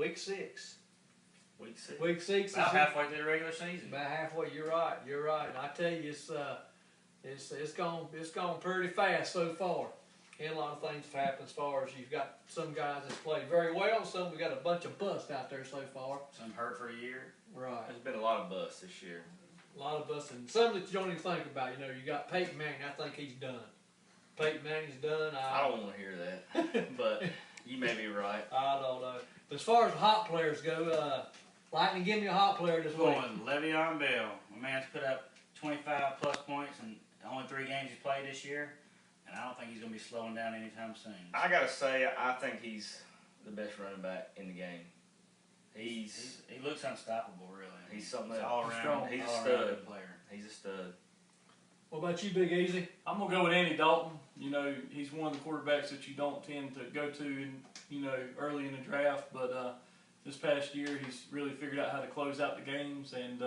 Week 6. Week 6. Week 6 About is halfway through the regular season. about halfway. You're right. You're right. And I tell you, it's gone pretty fast so far. And a lot of things have happened as far as you've got some guys that's played very well, some we got a bunch of busts out there so far. Some hurt for a year. Right. There's been a lot of busts this year. A lot of busts, and some that you don't even think about. You know, you got Peyton Manning. I think he's done. Peyton Manning's done. I don't want to hear that, but you may be right. I don't know. But as far as hot players go, Lightning, give me a hot player this week. Going Le'Veon Bell. My man's put up 25 plus points in only 3 games he's played this year, and I don't think he's going to be slowing down anytime soon. I gotta say, I think he's the best running back in the game. He looks unstoppable, really. He's something He's else. all around. Strong. He's a all-around stud. good player. He's a stud. What about you, Big Easy? I'm gonna go with Andy Dalton. You know, he's one of the quarterbacks that you don't tend to go to in, early in the draft. But this past year, he's really figured out how to close out the games and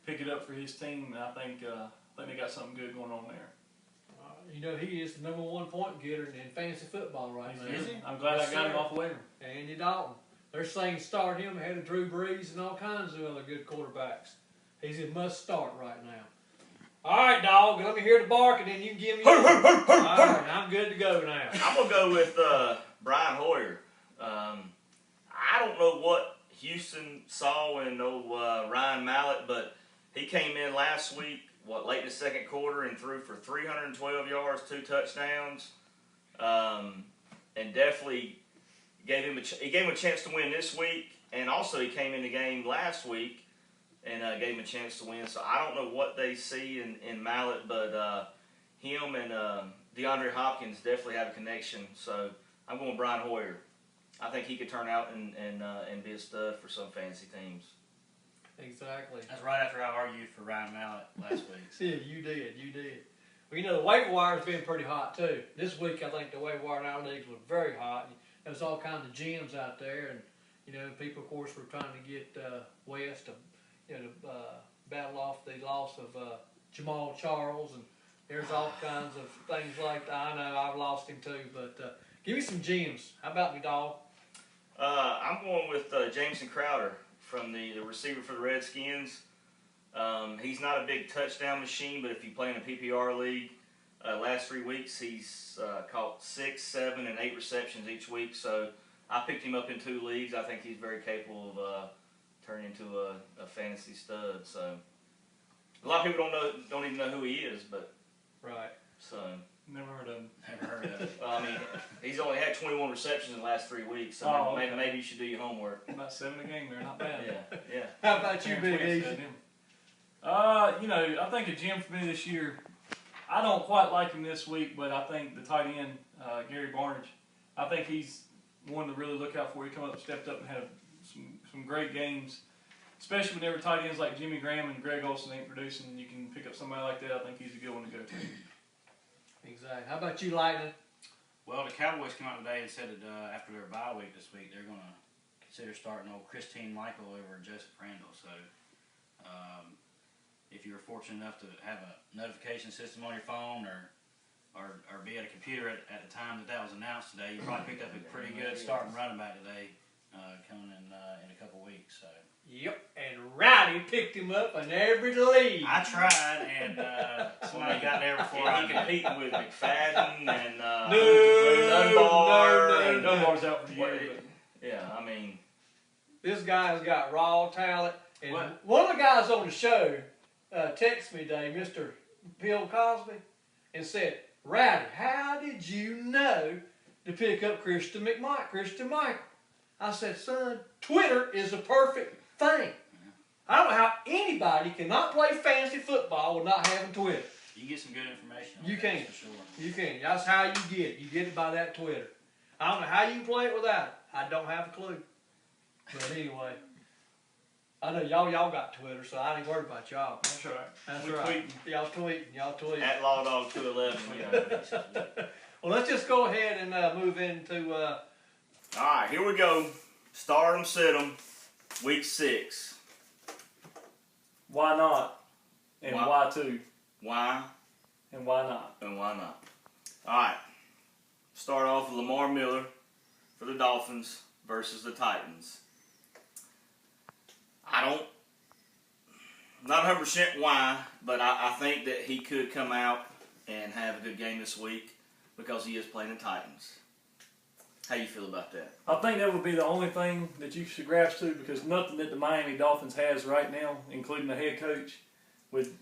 pick it up for his team. And I think they got something good going on there. You know, he is the #1 point getter in fantasy football right now. Is he? I'm glad Yes, I got sir. him off the waiver. Andy Dalton. They're saying start him ahead of Drew Brees and all kinds of other good quarterbacks. He's a must start right now. All right, dog. Let me hear the bark, and then you can give me. All right, I'm good to go now. I'm gonna go with Brian Hoyer. I don't know what Houston saw in Ryan Mallett, but he came in last week, late in the second quarter, and threw for 312 yards, 2 touchdowns, and definitely gave him a chance to win this week. And also, he came in the game last week and gave him a chance to win. So I don't know what they see in Mallett, but him and DeAndre Hopkins definitely have a connection. So I'm going Brian Hoyer. I think he could turn out and be a stud for some fantasy teams. Exactly. That's right after I argued for Ryan Mallett last week. Yeah, you did. Well, you know, the waiver wire has been pretty hot, too. This week, I think the waiver wire in our leagues was very hot. There was all kinds of gems out there, and, people, of course, were trying to get West to, battle off the loss of Jamal Charles, and there's all kinds of things like that. I know I've lost him, too, but give me some gems. How about me, dog? I'm going with Jameson Crowder from the receiver for the Redskins. He's not a big touchdown machine, but if you play in a PPR league, last 3 weeks he's caught 6, 7, and 8 receptions each week. So I picked him up in 2 leagues. I think he's very capable of turning into a fantasy stud. So a lot of people don't even know who he is, but Right. so. Never heard of him. Never heard of it. Well, I mean, he's only had 21 receptions in the last 3 weeks, so Oh, okay. maybe you should do your homework. About 7 a game there, not bad. Yeah. How about you, Big Twins Easy? had him. I think a gem for me this year. I don't quite like him this week, but I think the tight end Gary Barnidge. I think he's one to really look out for. He stepped up and had some great games, especially whenever tight ends like Jimmy Graham and Greg Olsen ain't producing. You can pick up somebody like that. I think he's a good one to go to. Exactly. How about you, Lightning? Well, the Cowboys came out today and said that after their bye week this week, they're going to consider starting old Christine Michael over Joseph Crandall. So, if you were fortunate enough to have a notification system on your phone or be at a computer at the time that was announced today, you probably picked up a pretty good starting running back today coming in a couple weeks. So. Yep, and Rowdy picked him up in every league. I tried, and somebody got there before I He did. competing with McFadden and No. Dunbar's out for the year. Yeah, I mean, This guy's got raw talent. And What? one of the guys on the show texted me today, Mr. Bill Cosby, and said, Rowdy, how did you know to pick up Christian Michael? I said, son, Twitter is a perfect thing. I don't know how anybody cannot play fantasy football with not having Twitter. You can get some good information. on You that, can. for sure. You can. That's how you get it. You get it by that Twitter. I don't know how you play it without it. I don't have a clue. But anyway, I know y'all got Twitter, so I ain't worried about y'all. That's right. That's We right. tweeting. Y'all tweeting. at LawDog211. Well, let's just go ahead and move into. All right, here we go. Start 'em, sit 'em. Week 6. Why not? And Why? why too? Why And why not? and why not? All right. Start off with Lamar Miller for the Dolphins versus the Titans. Not 100% why, but I think that he could come out and have a good game this week because he is playing the Titans. How you feel about that? I think that would be the only thing that you should grasp to, because nothing that the Miami Dolphins has right now, including the head coach, with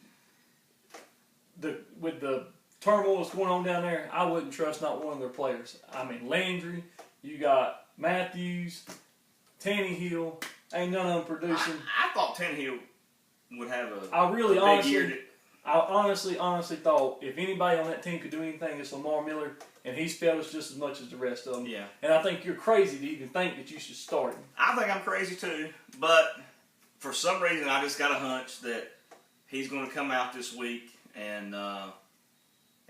the turmoil that's going on down there, I wouldn't trust not one of their players. I mean, Landry, you got Matthews, Tannehill, ain't none of them producing. I thought Tannehill would have a I really big year. I honestly thought if anybody on that team could do anything, it's Lamar Miller, and he's failed us just as much as the rest of them. Yeah. And I think you're crazy to even think that you should start him. I think I'm crazy too, but for some reason I just got a hunch that he's going to come out this week and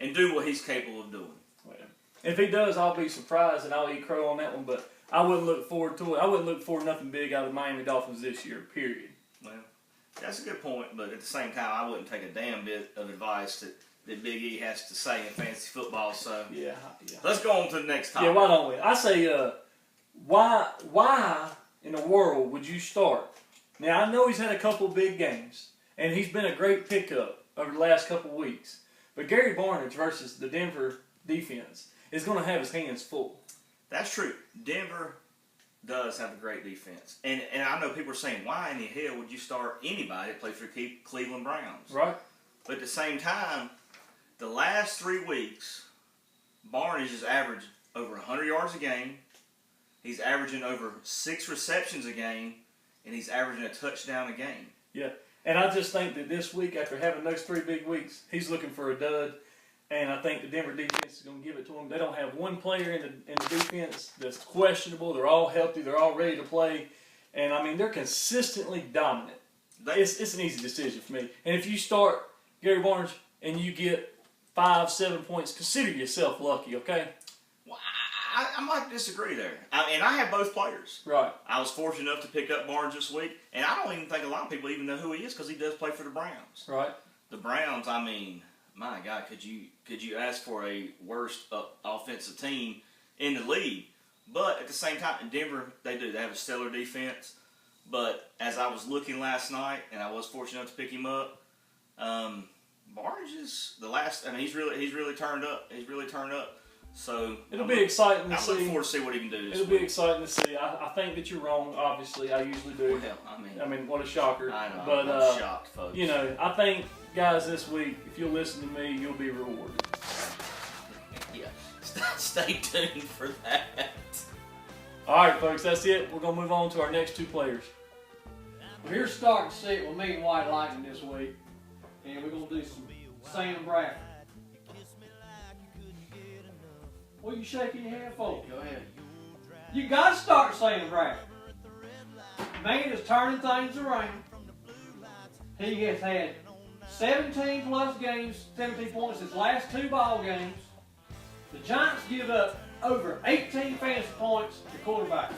do what he's capable of doing. Well, if he does, I'll be surprised and I'll eat crow on that one, but I wouldn't look forward to it. I wouldn't look for nothing big out of the Miami Dolphins this year, period. Well, that's a good point, but at the same time, I wouldn't take a damn bit of advice that Big E has to say in fantasy football. So Yeah. let's go on to the next topic. Yeah, why don't we? I say, why in the world would you start? Now, I know he's had a couple big games, and he's been a great pickup over the last couple of weeks. But Gary Barnidge versus the Denver defense is going to have his hands full. That's true. Denver does have a great defense. And I know people are saying, why in the hell would you start anybody that plays for Cleveland Browns? Right? But at the same time, the last 3 weeks, Barnidge has averaged over 100 yards a game. He's averaging over 6 receptions a game, and he's averaging a touchdown a game. Yeah. And I just think that this week, after having those 3 big weeks, he's looking for a dud. And I think the Denver defense is going to give it to him. They don't have one player in the defense that's questionable. They're all healthy. They're all ready to play. And, I mean, they're consistently dominant. It's an easy decision for me. And if you start Gary Barnidge and you get 5-7 points, consider yourself lucky, okay? Well, I might disagree there. I have both players. Right. I was fortunate enough to pick up Barnes this week, and I don't even think a lot of people even know who he is because he does play for the Browns. Right. The Browns, I mean, my God, could you ask for a worse offensive team in the league? But at the same time, in Denver, they have a stellar defense. But as I was looking last night, and I was fortunate enough to pick him up, Barnes is he's really turned up. He's really turned up. So it'll be exciting to see. I'm looking forward to see what he can do this It'll week. be exciting to see. I think that you're wrong. Obviously, I usually do. Well, I mean, what a shocker. I know. But I'm shocked, folks. you know, I think guys, this week, if you'll listen to me, you'll be rewarded. Yeah. Stay tuned for that. All right, folks, that's it. We're gonna move on to our next 2 players. Well, here's starting to sit with me and White Lightning this week, and we're gonna do some Sam Bradford. What are you shaking your head for? Go ahead. You got to start Sam Bradford. Man is turning things around. He has had 17 plus games, 17 points his last 2 ball games. The Giants give up over 18 fantasy points to quarterback.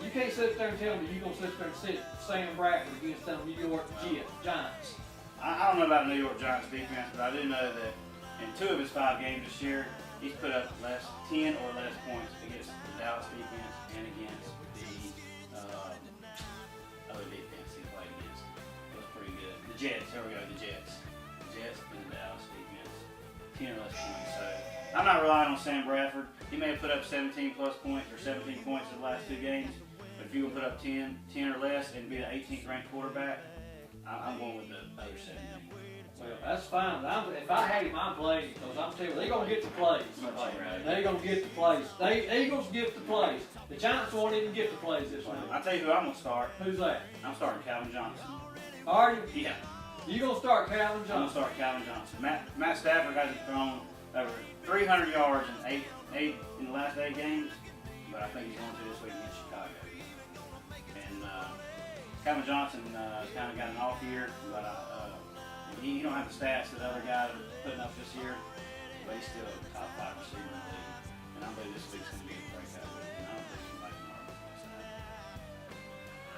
You can't sit there and tell me you're going to sit there and sit Sam Bradford against them New York Giants. I don't know about the New York Giants defense, but I do know that in 2 of his 5 games this year, he's put up 10 or less points against the Dallas defense and against the other defense he played against. It was pretty good. The Jets, there we go, the Jets. The Jets and the Dallas defense. 10 or less points. So I'm not relying on Sam Bradford. He may have put up 17 plus points or 17 points in the last 2 games, but if you will put up 10 or less and be an 18th ranked quarterback, I'm going with the other 17. Well, that's fine. If I had him, I'd play him because I'm telling you, they're going to get the plays. They're going to get the plays. The Eagles get the plays. The Giants won't even get the plays this week. I'll tell you who I'm going to start. Who's that? I'm starting Calvin Johnson. Are you? Yeah. You going to start Calvin I'm going to Johnson? start Calvin Johnson. Matt Stafford hasn't thrown over 300 yards in the last 8 games, but I think he's going to this week against Chicago. And Calvin Johnson kind of got an off year, but he don't have the stats that other guys are putting up this year, but he's still a top 5 receiver in the league. And I believe this week's going to be a breakout week. And I don't think somebody can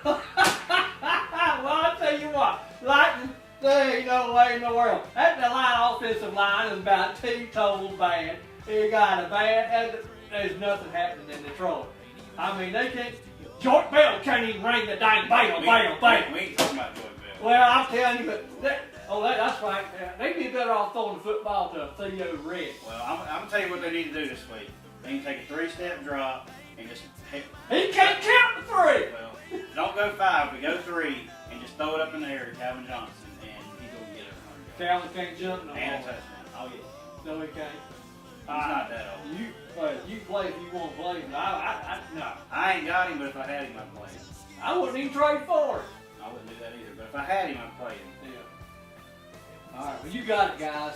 argue Well, I'll tell you what. Lightning, there ain't no way in the world. That offensive line is about teetotal bad. You got a bad, and there's nothing happening in Detroit. I mean, they can't. George Bell can't even ring the dang bell, We ain't talking about George Bell. Well, I'm telling you, but that's right. They'd be better off throwing the football to Theo Red. Well, I'm gonna tell you what they need to do this week. They need to take a 3-step drop and just hit. He can't count to 3. Well, don't go 5, but go 3 and just throw it up in the air to Calvin Johnson, and he's gonna get it 100 yards. Calvin can't jump no And a more. touchdown. Oh yeah, No, he can't. he's not that old. You play if you want to play, but no. I ain't got him, but if I had him, I'd play him. I wouldn't even trade for it. I wouldn't do that either, but if I had him, I'd play him. Yeah. All right, well, you got it, guys.